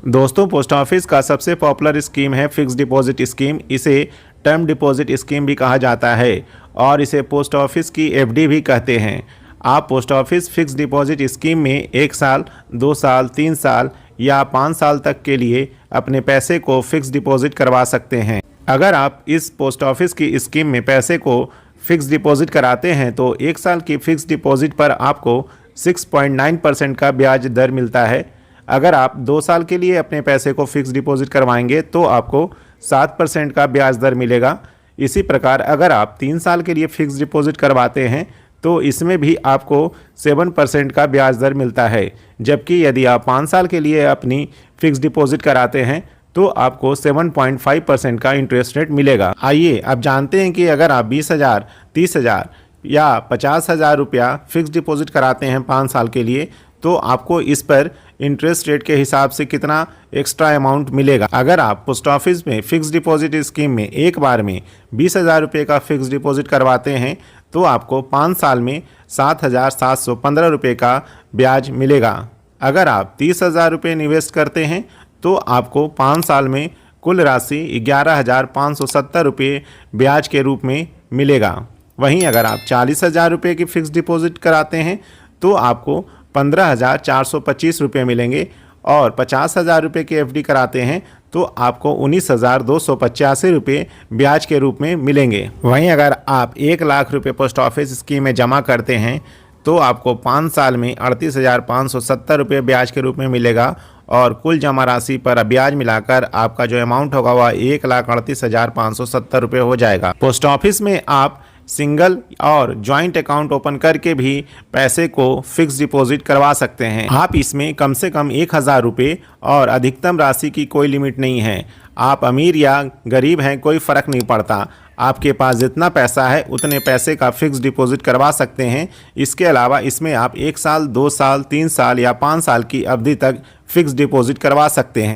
दोस्तों, post office का सबसे पॉपुलर स्कीम है फिक्स डिपॉजिट स्कीम। इसे टर्म डिपॉजिट स्कीम भी कहा जाता है और इसे पोस्ट ऑफिस की एफडी भी कहते हैं। आप post office fix deposit scheme में 1 साल, 2 साल, 3 साल या 5 साल तक के लिए अपने पैसे को फिक्स डिपॉजिट करवा सकते हैं। अगर आप इस पोस्ट ऑफिस की स्कीम में पैसे को फिक्स डिपॉजिट कराते हैं तो 1 साल की फिक्स डिपॉजिट पर आपको 6.9% का ब्याज दर मिलता है। अगर आप 2 साल के लिए अपने पैसे को फिक्स डिपॉजिट करवाएंगे तो आपको 7% का ब्याज दर मिलेगा। इसी प्रकार अगर आप 3 साल के लिए फिक्स डिपॉजिट करवाते हैं तो इसमें भी आपको 7% का ब्याज दर मिलता है। जबकि यदि आप 5 साल के लिए अपनी फिक्स डिपॉजिट कराते हैं तो आपको 7.5% का इंटरेस्ट रेट मिलेगा। आइए अब जानते हैं कि अगर आप 20,000, 30,000 या 50,000 रुपया फिक्स डिपॉजिट कराते हैं 5 साल के लिए तो आपको इस पर इंटरेस्ट रेट के हिसाब से कितना एक्स्ट्रा अमाउंट मिलेगा। अगर आप पोस्ट ऑफिस में फिक्स डिपॉजिट स्कीम में एक बार में 20,000 रुपये का फिक्स डिपॉजिट करवाते हैं तो आपको 5 साल में 7,715 रुपये का ब्याज मिलेगा। अगर आप 30,000 रुपये निवेश करते हैं तो आपको 5 साल में कुल राशि 11,570 रुपये ब्याज के रूप में मिलेगा। वहीं अगर आप 40,000 रुपये की फ़िक्स डिपॉजिट कराते हैं तो आपको 15,425 रुपये मिलेंगे और 50,000 रुपये की एफडी कराते हैं तो आपको 19,285 रुपये ब्याज के रूप में मिलेंगे। वहीं अगर आप 1 लाख रुपये पोस्ट ऑफिस स्कीम में जमा करते हैं तो आपको 5 साल में 38,570 रुपये ब्याज के रूप में मिलेगा और कुल जमा राशि पर ब्याज मिलाकर आपका जो अमाउंट होगा वह 1,38,570 रुपये हो जाएगा। पोस्ट ऑफिस में आप सिंगल और जॉइंट अकाउंट ओपन करके भी पैसे को फिक्स डिपॉजिट करवा सकते हैं। आप इसमें कम से कम 1,000 रुपये और अधिकतम राशि की कोई लिमिट नहीं है। आप अमीर या गरीब हैं कोई फ़र्क नहीं पड़ता, आपके पास जितना पैसा है उतने पैसे का फिक्स डिपॉजिट करवा सकते हैं। इसके अलावा इसमें आप 1 साल, 2 साल, 3 साल या 5 साल की अवधि तक फिक्स डिपॉजिट करवा सकते हैं।